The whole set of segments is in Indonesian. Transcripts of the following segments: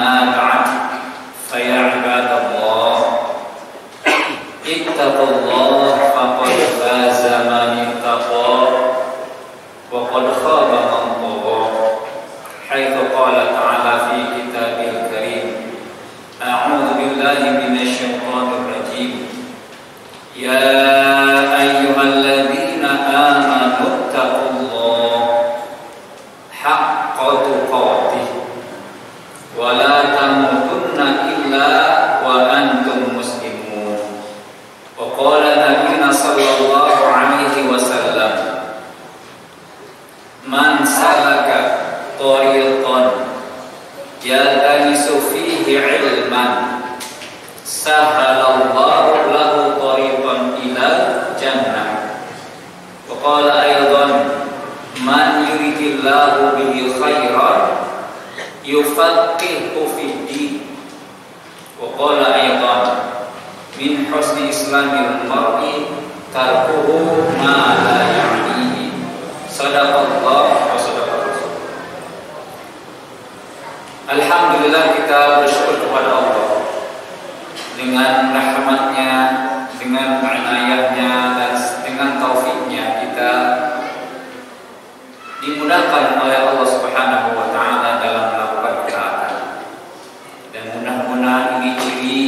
أما بعد فيا عباد الله اتقوا الله فقد فاز من اتقى وقد خاب من طغى حيث قال تعالى في كتابه الكريم أعوذ بالله من الشيطان الرجيم يا أيها الذين آمنوا اتقوا الله حق تقاته ولا تموتن إلا وأنتم مسلمون وقال نبينا صلى الله عليه وسلم من سلك طريقا يلتمس فيه علما سهل الله له طريقا إلى الجنة وقال أيضا من يريد الله به خيرا يفقهه في الدين وقال أيضا من حسن إسلام المرء تركه ما لا يعنيه صدق الله وصدق الرسول. Alhamdulillah, kita bersyukur kepada Allah dengan rahmatnya, dengan inayahnya dan dengan taufiknya kita dimudahkan oleh Allah Subhanahu wa taala dalam melakukan ketaatan. Dan mudah-mudahan ini ciri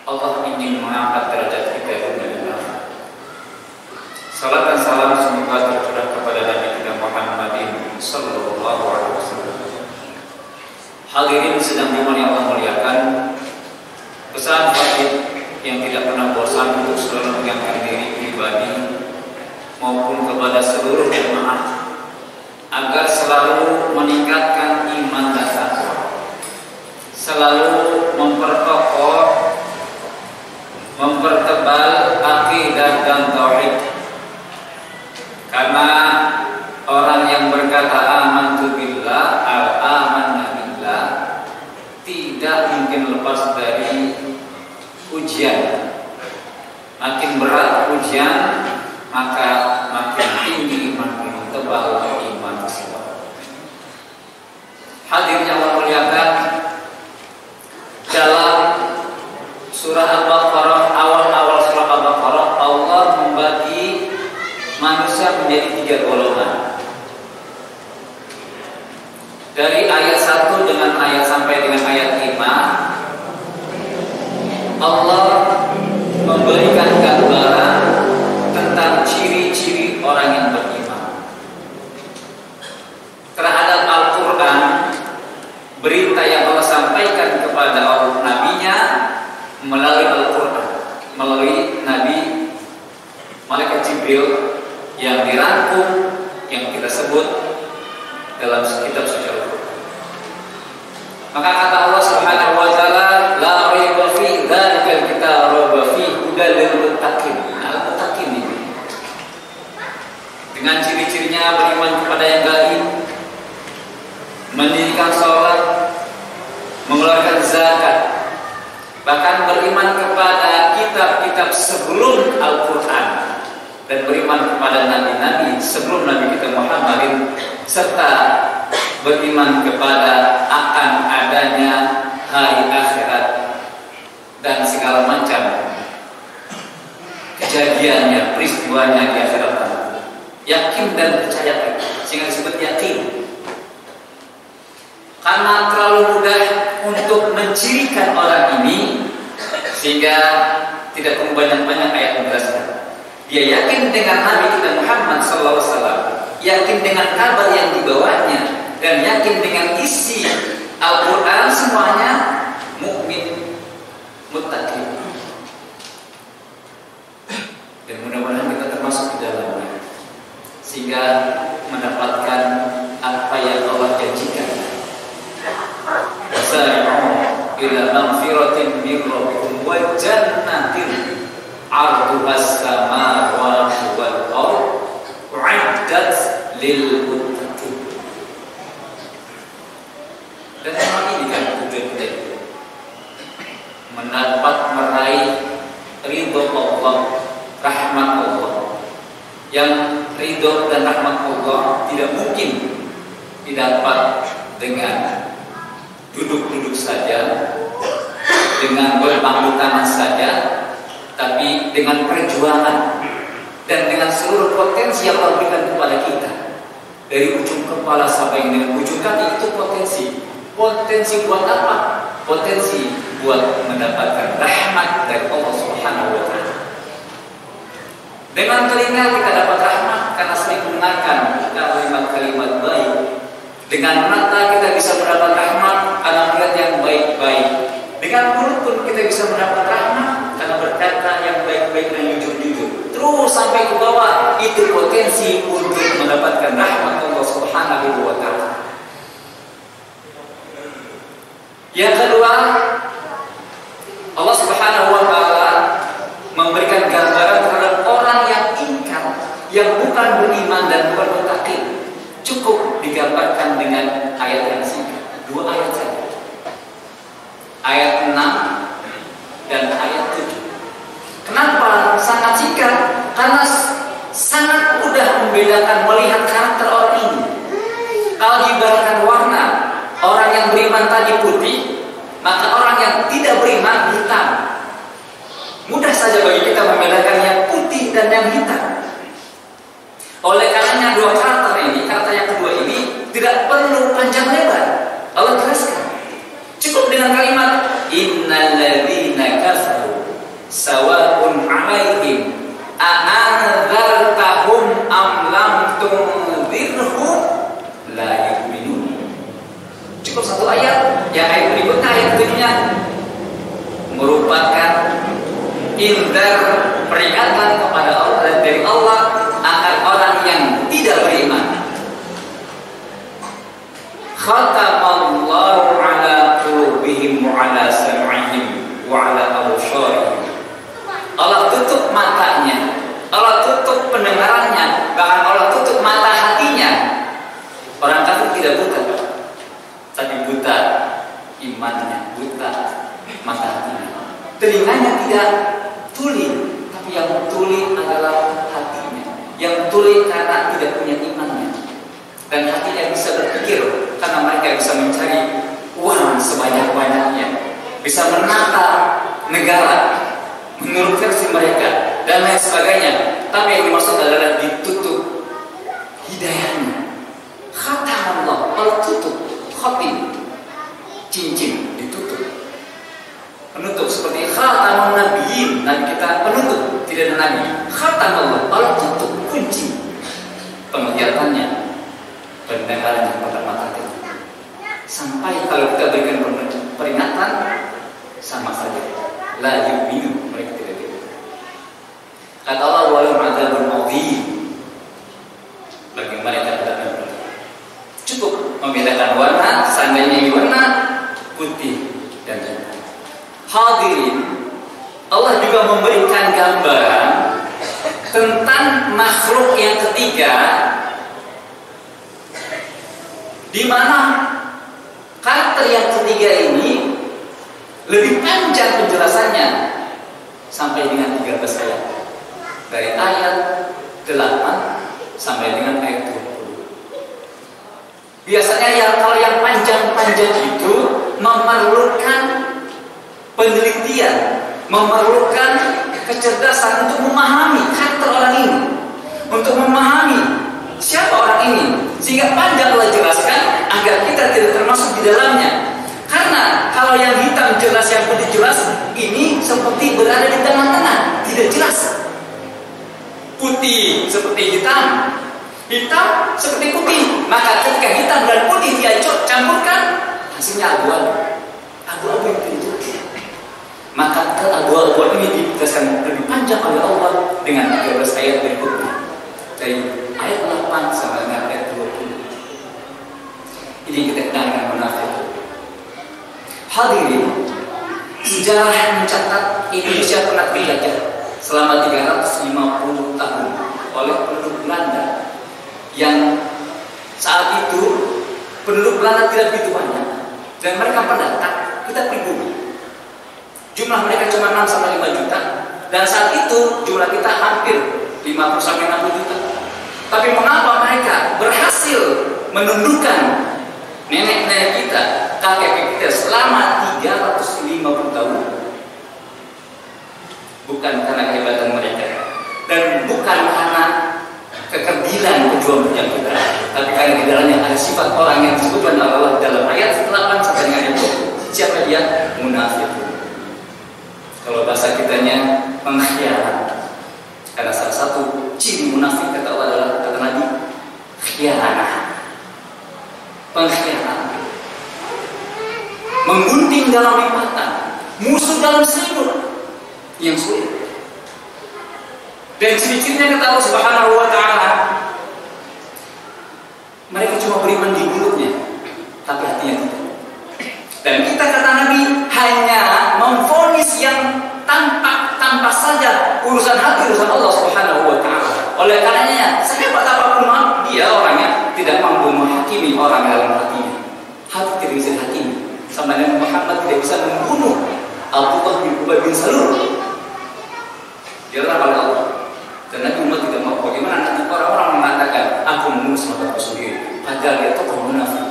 Allah ingin mengangkat derajat kita dunia dan akhirat. Salat dan salam semoga tercurah kepada Nabi kita Muhammadin sallallahu alaihi wasallam. Hadirin sedang dimana Allah muliakan, pesan wajib yang tidak pernah bosan untuk selalu mengingatkan diri pribadi maupun kepada seluruh jemaah agar selalu meningkatkan iman dan takwa, selalu memperkokoh, mempertebal akidah dan tauhid. Karena orang yang berkata amantu billah al-amanna billah tidak mungkin lepas dari ujian. Makin berat ujian, maka makin tinggi, makin tebal iman tersebut. Hadirnya Allah muliakan, dalam surah Al-Baqarah, awal-awal surah Al-Baqarah, Allah membagi manusia menjadi 3 golongan. Dari ayat 1 dengan ayat sampai dengan ayat 5, Allah memberikan gambaran tentang ciri-ciri orang yang beriman terhadap Al-Quran, berita yang Allah sampaikan kepada nabinya melalui Al-Quran, melalui Nabi Malaikat Jibril yang dirangkum, yang kita sebut dalam kitab suci Al-Quran. Maka kata Allah Subhanahu wa taala, la raiba fi dzalikal kitab raiba fi hudal lil muttaqin. Al-muttaqin ini dengan ciri-cirinya beriman kepada yang gaib, mendirikan sholat, mengeluarkan zakat, bahkan beriman kepada kitab-kitab sebelum Al-Quran dan beriman kepada nabi-nabi sebelum Nabi kita Muhammadin, serta beriman kepada akan adanya hari akhirat dan segala macam kejadiannya, peristiwanya di akhirat nanti. Yakin dan percaya, sehingga disebut yakin. Karena terlalu mudah untuk mencirikan orang ini, sehingga tidak perlu banyak-banyak ayat menjelaskan. Dia yakin dengan Nabi kita Muhammad SAW, yakin dengan kabar yang dibawanya, dan yakin dengan isi Al-Quran, semuanya mukmin, muttaqin. Dan mudah-mudahan kita termasuk di dalamnya, sehingga mendapatkan apa yang Allah janjikan. Wasari'u ila magfiratin min rabbikum wa jannatin 'arduhas samawati wal ardh u'iddat lil muttaqin. Dan memang ini kan tujuan kita, mendapat meraih ridho Allah, rahmat Allah. Yang ridho dan rahmat Allah tidak mungkin didapat dengan duduk saja, dengan berpangku tangan saja, tapi dengan perjuangan dan dengan seluruh potensi yang Allah berikan kepada kita, dari ujung kepala sampai dengan ujung kaki, itu potensi buat apa? Potensi buat mendapatkan rahmat dari Allah Subhanahu wa Ta'ala. Dengan telinga kita dapat rahmat karena sering mendengarkan kalimat-kalimat baik. Dengan mata kita bisa mendapat rahmat karena melihat yang baik-baik. Dengan mulut pun kita bisa mendapat rahmat karena berkata yang baik-baik dan jujur-jujur. Terus sampai ke bawah, itu potensi untuk mendapatkan rahmat Allah Subhanahu wa Ta'ala. Yang kedua, Allah Subhanahu wa Ta'ala memberikan gambaran terhadap orang yang ingkar, yang bukan beriman dan bukan muttaqin. Cukup digambarkan dengan ayat yang singkat, 2 ayat saja. Ayat 6 dan ayat 7. Kenapa sangat singkat? Karena sangat mudah membedakan, melihat karakter orang ini. Kalau diibaratkan warna, orang yang beriman tadi putih, maka orang yang tidak beriman hitam. Mudah saja bagi kita membedakan yang putih dan yang hitam. Oleh karenanya 2 karakter ini, karakter yang kedua ini tidak perlu panjang lebar. Allah jelaskan. Cukup dengan kalimat innal ladzina kafaru sawa'un 'alaihim a'anzartahum am lam tunzirhum la yu'minun. Cukup 1 ayat, yang ayat berikutnya, ayat ketujuhnya merupakan indar, peringatan kepada Allah dari Allah akan orang yang tidak beriman. Khatamallahu ala qulubihim wa ala sam'ihim wa ala absharihim. Allah tutup matanya, Allah tutup pendengarannya, bahkan Allah tutup mata hatinya. Orang kafir tidak buta, tapi buta imannya, buta mata hatinya. Telinganya tidak tuli, tapi yang tuli adalah hatinya. Yang tuli karena tidak punya imannya. Dan hatinya bisa berpikir karena mereka bisa mencari uang sebanyak-banyaknya, bisa menata negara menurut versi mereka dan lain sebagainya. Tapi yang dimaksud adalah ditutup hidayahnya. Khatam Allah tutup, khatim, cincin ditutup, penutup seperti khatamun nabiyyin, dan kita penutup, tidak ada nabi. Khatam Allah tutup, kunci penglihatannya, pendengarannya, mata hati. Sampai kalau kita berikan peringatan, sama saja, la yu'minu, mereka tidak beriman. Kata Allah, walau adzabun adzim bagi mereka tidak beriman. Cukup membedakan warna, seandainya ini warna putih dan hitam. Hadirin, Allah juga memberikan gambaran tentang makhluk yang ketiga, di mana karakter yang ketiga ini lebih panjang penjelasannya sampai dengan 13 ayat, dari ayat 8 sampai dengan ayat 20. Biasanya kalau yang panjang-panjang itu memerlukan penelitian, memerlukan kecerdasan untuk memahami karakter orang ini, untuk memahami siapa orang ini, sehingga panjang Allah jelaskan agar kita tidak termasuk di dalamnya. Karena kalau yang hitam jelas, yang putih jelas, ini seperti berada di tengah-tengah, tidak jelas. Putih seperti hitam, hitam seperti putih. Maka ketika hitam dan putih dia campurkan, hasilnya abu-abu yang pintu. Maka abu-abu ini dijelaskan lebih panjang oleh Allah dengan 13 ayat berikutnya, dari ayat 8 sampai dengan ayat 20. Ini kita kenal dengan munafik. Hadirin, sejarah mencatat Indonesia pernah dijajah selama 350 tahun oleh penduduk Belanda, yang saat itu penduduk Belanda tidak begitu banyak dan mereka pendatang, kita pribumi. Jumlah mereka cuma 6-5 juta, dan saat itu jumlah kita hampir 50-60 juta. Tapi mengapa mereka berhasil menundukkan nenek-nenek kita, kakek kita selama bukan karena kehebatan mereka dan bukan karena kekerdilan pejuang-pejuang kita, tapi karena di dalamnya ada sifat orang yang disebutkan Allah dalam ayat 8 sampai dengan ayat 20. Siapa dia? Munafik. Kalau bahasa kitanya pengkhianat. Karena salah satu ciri munafik kata Allah adalah kata Nabi khianah. Pengkhianat. Menggunting dalam lipatan, musuh dalam selimut yang sulit. Dan ciri-cirinya kata Allah Subhanahu wa Ta'ala, mereka cuma beriman di mulutnya, tapi hatinya tidak. Dan kita kata Nabi hanya memvonis yang tampak saja urusan hati, urusan Allah Subhanahu wa Ta'ala. Oleh karenanya, sehebat apapun dia orangnya tidak mampu menghakimi orang dalam hatinya. Hati tidak bisa dihakimi. Sama Nabi Muhammad tidak bisa membunuh Abdullah bin Ubay bin Salul. Dilarang oleh Allah. Dan Nabi Muhammad tidak mau. Bagaimana nanti orang-orang mengatakan aku membunuh sahabatku sendiri, padahal dia tokoh munafik.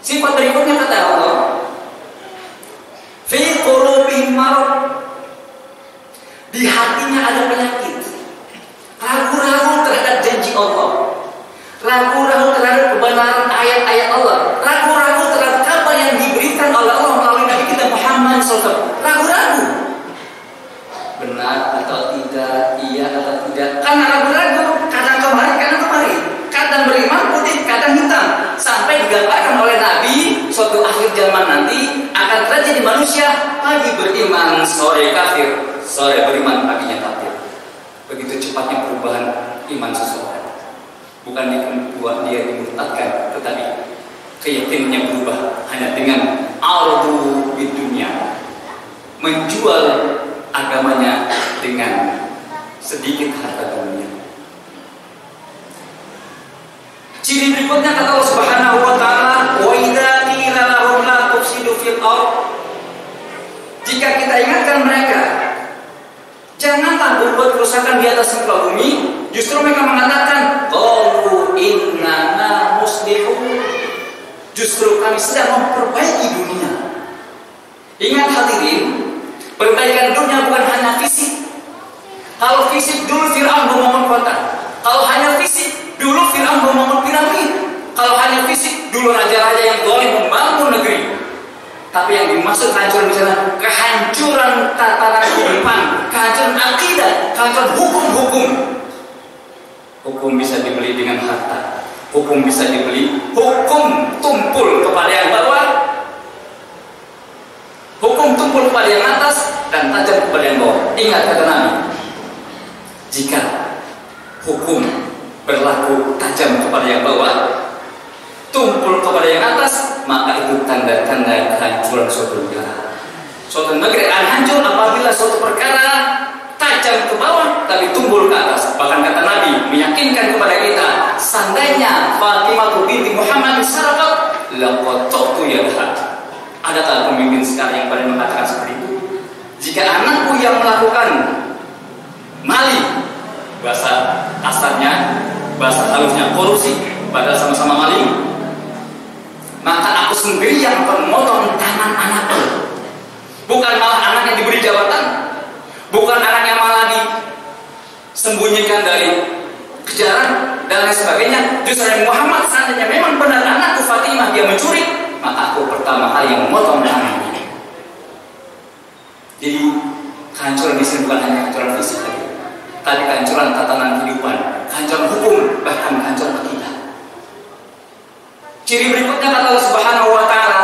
Sifat berikutnya kata Allah, fi qulubihim marad, di hatinya ada penyakit, ragu-ragu terhadap janji Allah, ragu-ragu terhadap kebenaran ayat-ayat Allah, ragu-ragu terhadap kabar yang diberikan oleh Allah melalui Nabi kita Muhammad SAW. Ragu-ragu benar atau tidak, iya atau tidak, karena ragu-ragu, kadang kemari, kadang beriman putih, kadang hitam, sampai digambarkan oleh Nabi suatu akhir zaman nanti akan terjadi manusia pagi beriman, sore kafir, sore beriman, paginya kafir. Begitu cepatnya perubahan iman seseorang. Bukan dibuat dia dimurtadkan, tetapi keyakinannya berubah hanya dengan ardu di dunia, menjual agamanya dengan sedikit harta dunia. Ciri berikutnya kata Allah Subhanahu wa Ta'ala, wa idza qila lahum la tufsidu fil ard, jika kita ingatkan mereka janganlah berbuat kerusakan di atas muka bumi, justru mereka mengatakan qalu innana muslihun, justru kami sedang memperbaiki dunia. Ingat hadirin, perbaikan dunia bukan hanya fisik. Kalau fisik dulu Fir'aun membangun kota. Kalau hanya fisik dulu Fir'aun membangun piramid. Kalau hanya fisik dulu raja-raja yang zalim membangun negeri. Tapi yang dimaksud kehancuran di sana, kehancuran tatanan kehidupan, kehancuran akidah, kehancuran hukum-hukum. Hukum bisa dibeli dengan harta. Hukum bisa dibeli. Hukum tumpul kepada yang bawah. Hukum tumpul kepada yang atas dan tajam kepada yang bawah. Ingat kata Nabi, jika hukum berlaku tajam kepada yang bawah, tumpul kepada yang atas, maka itu tanda-tanda kehancuran suatu negara. Suatu negeri akan hancur apabila suatu perkara tajam ke bawah tapi tumpul ke atas. Bahkan kata Nabi meyakinkan kepada kita, seandainya Fatimah binti Muhammad sarakat, laqattu yadaha. Adakah pemimpin sekarang yang pada mengatakan seperti itu? Jika anakku yang melakukan maling, bahasa kasarnya, bahasa halusnya korupsi, padahal sama-sama maling, maka aku sendiri yang akan memotong tangan anakku. Bukan malah anak yang diberi jabatan, bukan anak yang malah disembunyikan dari kejaran dan lain sebagainya. Justru Muhammad seandainya memang benar anakku Fatimah dia mencuri, maka aku pertama kali yang memotong tangannya. Jadi kehancuran di sini bukan hanya kehancuran fisik lagi, tapi kehancuran tatanan kehidupan, kehancuran hukum, bahkan kehancuran akidah. Ciri berikutnya kata Allah Subhanahu wa Ta'ala,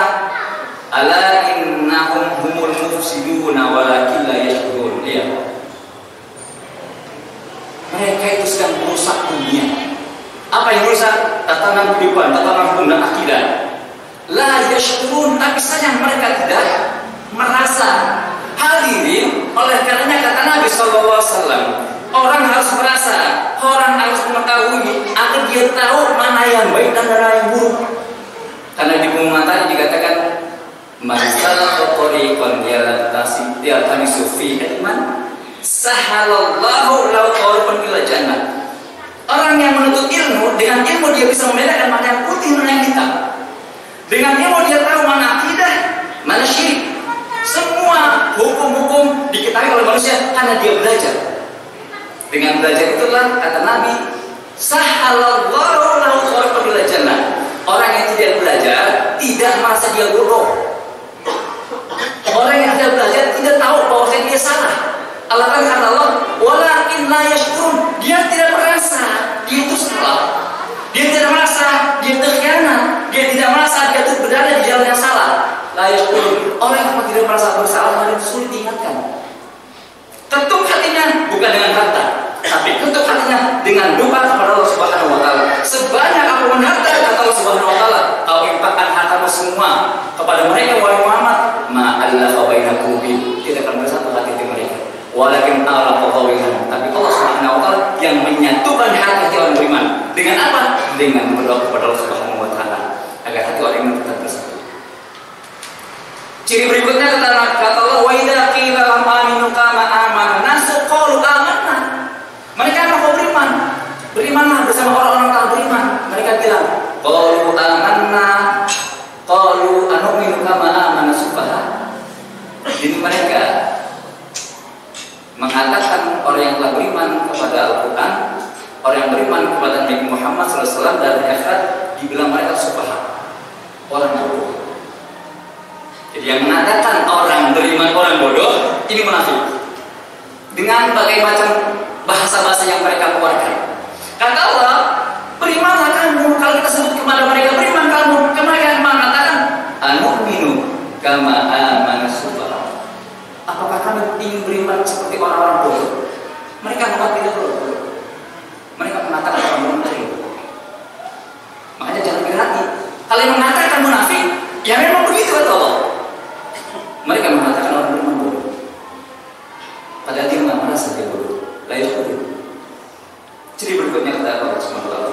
ala innahum humul mufsiduna walakin la yashkurun. Lihat, mereka itu sedang merusak dunia. Apa yang merusak? Tatanan kehidupan, tatanan hukum dan akidah. La yashkurun, tapi sayang mereka tidak merasa. Hadirin, oleh karenanya kata Nabi SAW, orang harus merasa, orang harus mengetahui agar dia tahu mana yang baik dan mana yang buruk. Karena di pengumuman tadi dikatakan masalah tariqan yaltamisu fi ilman sahalallahu lahu tariqan ila jannah. Orang yang menuntut ilmu, dengan ilmu dia bisa membedakan mana yang putih mana yang hitam. Dengan ilmu dia tahu mana akidah, mana syirik. Semua hukum-hukum diketahui oleh manusia karena dia belajar. Dengan belajar itulah kata Nabi, sahalallahu lahu tariqal jannah. Orang yang tidak belajar tidak merasa dia bodoh. Orang yang tidak belajar tidak tahu bahwa dia salah. Allah kata Allah, walakin la yashkurun. Dia tidak merasa dia itu salah. Dia tidak merasa dia terkhianat. Dia tidak merasa dia itu berada di jalan yang salah. La yashkurun. Orang yang tidak merasa bersalah itu sulit diingatkan. Ketuk hatinya bukan dengan harta, tapi ketuk hatinya dengan doa kepada Allah Subhanahu wa taala. Sebanyak apapun harta kata Allah Subhanahu wa taala, kau infakkan hartamu semua kepada mereka wahai Muhammad, ma'allafa baina qulubihim, tidak akan bersatu hati mereka. Walakin alaqa qawlan, tapi Allah Subhanahu wa taala yang menyatukan hati orang beriman. Dengan apa? Dengan berdoa kepada Allah Subhanahu wa taala agar hati orang beriman tetap bersatu. Ciri berikutnya kata Allah, wa idza qila lahum aminu kama amana nasu qalu amanna. Mereka mau beriman, berimanlah bersama orang-orang telah beriman. Mereka bilang, qalu amanna, qalu anu'minu kama amana sufaha. Jadi mereka mengatakan orang yang telah beriman kepada Al-Quran, orang yang beriman kepada Nabi Muhammad SAW dan akhirat, dibilang mereka sufaha, orang bodoh. Jadi yang mengatakan orang beriman orang bodoh ini munafik. Dengan berbagai macam bahasa-bahasa yang mereka keluarkan. Kata Allah, berimanlah kamu. Kalau kita sebut kepada mereka beriman kamu, mereka mengatakan anu'minu kama amana sufaha. Apakah kami ingin beriman seperti orang-orang bodoh? Mereka mengatakan tidak bodoh. Mereka mengatakan orang bodoh. Makanya jangan berhati. Kalau yang mengatakan munafik, ya memang begitu kata Allah. Mereka mengatakan orang beriman bodoh, padahal dia tidak merasa dia bodoh. Layak bodoh. Ciri berikutnya kata Allah Subhanahu wa taala,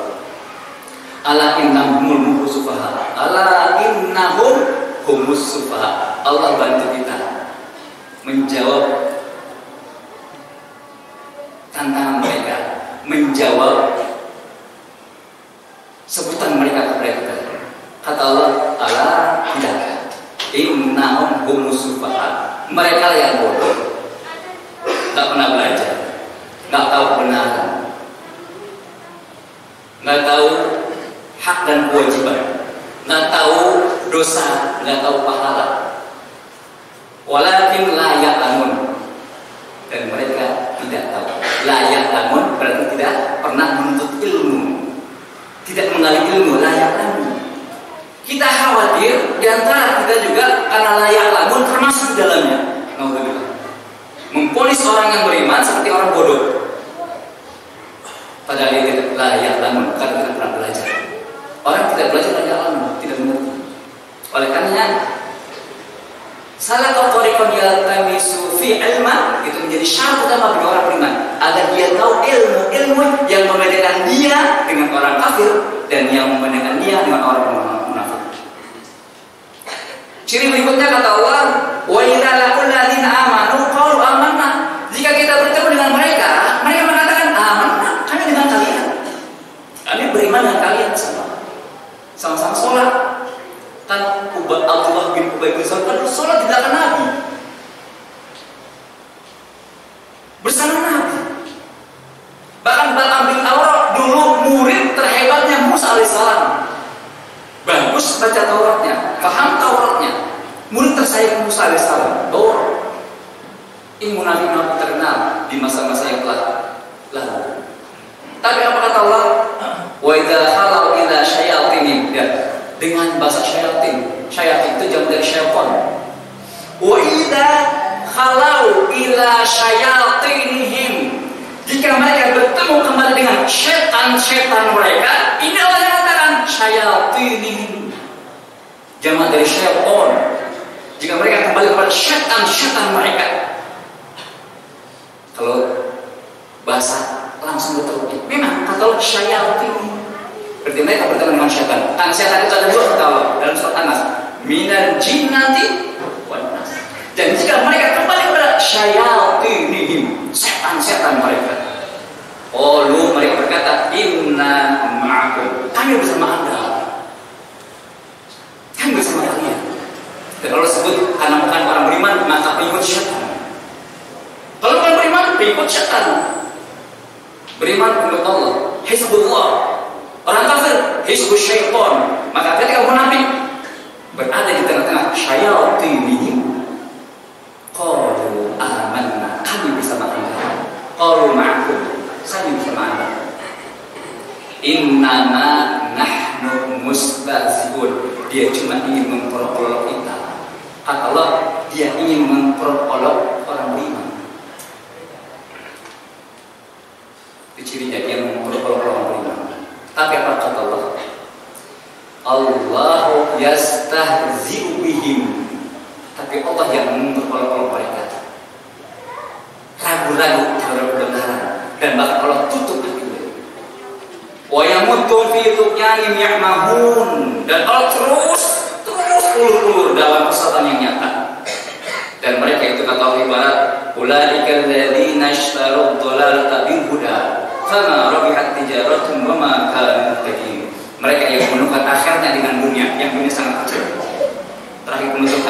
ala innahum sufaha, ala innahum humus sufaha. Allah bantu kita menjawab tantangan mereka, menjawab sebutan mereka kepada kita. Kata Allah, ala tidak. Innahum humus sufaha. Mereka yang bodoh, nggak pernah belajar, nggak tahu kebenaran, nggak tahu hak dan kewajiban, nggak tahu dosa, nggak tahu pahala. Walakin la ya'lamun, dan mereka tidak tahu. La ya'lamun berarti tidak pernah menuntut ilmu, tidak menggali ilmu. La ya'lamun. Kita khawatir di antara kita juga karena layak lamun termasuk di dalamnya. Memponis orang yang beriman seperti orang bodoh. Padahal dia tidak layak lamun karena tidak pernah belajar. Orang tidak belajar layak lamun, tidak mengerti. Oleh karenanya salah tariqan yaltamisu fi ilma itu menjadi syarat utama bagi orang beriman agar dia tahu ilmu yang membedakan dia dengan orang kafir dan yang membedakan dia dengan orang munafik. Ciri berikutnya kata Allah, wa idza laqul ladzina amanu qalu amanna. Jika kita bertemu dengan mereka, mereka mengatakan amanna, kami dengan kalian. Kami beriman dengan kalian sama-sama sholat. Kan Abdullah bin Ubay bin Salul kan sholat di belakang Nabi, bersama Nabi. Bahkan Bal'am bin Awra dulu murid terhebatnya Musa alaihissalam. Bagus baca Tauratnya, paham Tauratnya. Murid tersayang Musa alaihissalam. Oh, ini munafik terkenal di masa-masa yang telah lalu. Tapi apa kata Allah? Wa idza khalau ila syayatin, ya, dengan bahasa syayatin. Syayatin itu jauh dari syaitan. Wa idza khalau ila syayatinihim, jika mereka bertemu kembali dengan syaitan mereka, ini Allah yang katakan syayatinihim, jamak dari syaitan. Jika mereka kembali kepada syaitan mereka, kalau bahasa langsung betul, memang kata syayatin berarti mereka bertemu dengan syaitan. Kan syaitan itu ada dua kata Allah dalam surat An-Nas, minal jinnati wan nas. Dan jika mereka kembali kepada syayatinihim, setan mereka, qalu, mereka berkata, inna ma'akum, kami bersama Anda, kami bersama kalian. Dan Allah sebut karena bukan orang beriman maka pengikut syaitan. Kalau bukan beriman pengikut syaitan. Beriman pengikut Allah, Hizbullah. Orang kafir hizbus syaitan. Maka ketika munafik berada di tengah-tengah syayatinihim, qalu amanna, kami bersama Anda. Qalu ma'akum, kami bersama Anda. Innama nahnu mustahzi'un. Dia cuma ingin memperolok kita. Kata Allah, dia ingin memperolok orang beriman. Itu cirinya dia memperolok orang beriman. Tapi apa kata Allah? Allahu yastahzi'u bihim. Tapi Allah yang memperolok mereka. Ragu-ragu terhadap kebenaran dan bahkan Allah tutup hati mereka. Wa yamuddu fi tughyanihim ya'mahun. Dan Allah terus ulur-ulur dalam kesesatan yang nyata. Dan mereka itu kata Allah ibarat ulaikal ladzina ishtaraw dhalalata bil huda fama rabihat tijaratuhum wa ma kanu muhtadin. Mereka yang menukar akhirnya dengan dunia, yang dunia sangat kecil. Terakhir penutup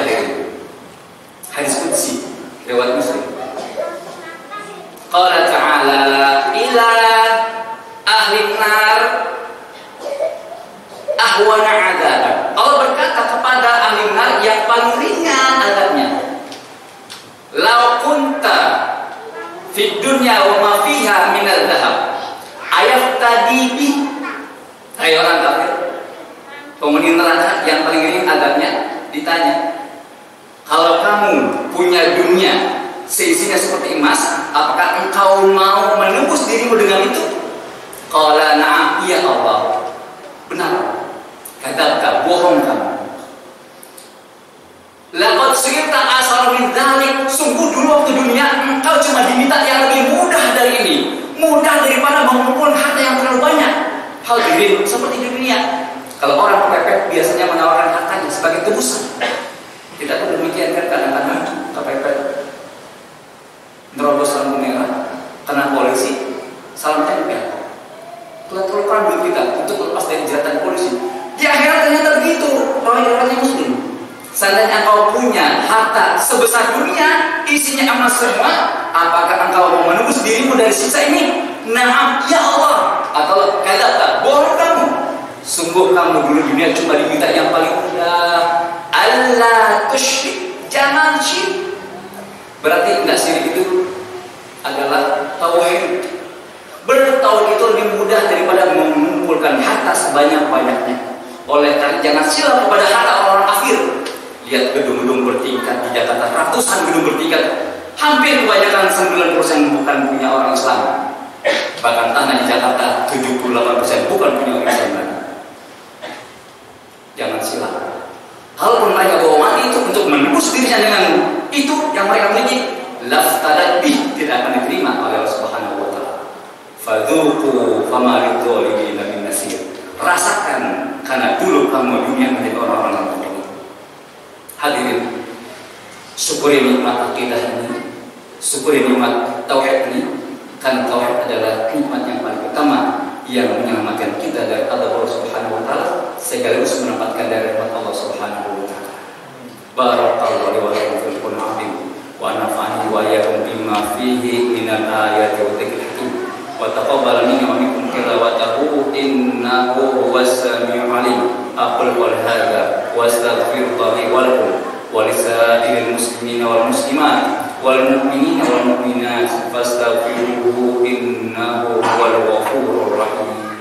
hadis qudsi riwayat Muslim. Qala ta'ala ila ahli nar ahwana adzab. Allah berkata kepada ahli nar yang paling ringan azabnya. Lau kunta fid dunya wa ma fiha min al-dhahab ayaftadi bi. Hai orang kafir, penghuni neraka yang paling ringan azabnya ditanya, kalau kamu punya dunia seisinya seperti emas, apakah engkau mau menembus dirimu dengan itu? Qala na'am, iya Allah. Benar. Kadzabta, bohong kamu. Laqad sirta asar min dzalik. Sungguh dulu waktu dunia engkau cuma diminta yang lebih mudah dari ini. Mudah daripada mengumpulkan harta yang terlalu banyak. Hadirin, seperti di dunia, kalau orang kepepet biasanya menawarkan hartanya sebagai tebusan. Tidak ada demikian kan kadang-kadang kepepet nerobos lampu merah kena polisi, salam tempel. Keluar duit kita untuk lepas dari jeratan polisi. Di akhirat ternyata begitu orang-orang muslim. Seandainya engkau punya harta sebesar dunia, isinya emas semua, apakah engkau mau menembus dirimu dari siksa ini? Naam, ya Allah. Atau kata bohong kamu. Sungguh kamu dulu dunia cuma diminta yang paling mudah. Allah tusyrik, jangan syirik. Berarti enggak syirik itu adalah tauhid. Bertauhid itu lebih mudah daripada mengumpulkan harta sebanyak-banyaknya. Oleh karena jangan silap kepada harta orang kafir. Lihat gedung-gedung bertingkat di Jakarta, ratusan gedung bertingkat. Hampir kebanyakan 90% bukan punya orang Islam. Bahkan tanah di Jakarta 78% bukan punya orang Islam. Jangan silap. Kalaupun mereka bawa mati itu untuk menembus dirinya dengan itu yang mereka miliki, laftadat bih, tidak akan diterima oleh Allah Subhanahu wa taala. Fadzuqu fama lidzalimin min nasir. Rasakan karena dulu kamu dunia menjadi orang-orang yang bodoh. Hadirin, syukuri nikmat akidah ini, syukuri nikmat tauhid ini, karena tauhid adalah nikmat yang paling utama yang menyelamatkan kita dari Allah Subhanahu wa taala sekaligus menempatkan dari rahmat Allah Subhanahu wa taala. Barakallahu wa lakum fil Qur'an wa nafa'ani wa iyyakum bima fihi minal ayati wa dzikril hakim wa taqabbal minni wa minkum tilawatahu innahu huwas samiul alim. Aqul qul hadza wa astaghfirullahi wa lakum wa lisa'iril muslimina wal muslimat wal mu'minina wal mu'minat fastaghfiruhu innahu huwal ghafurur rahim.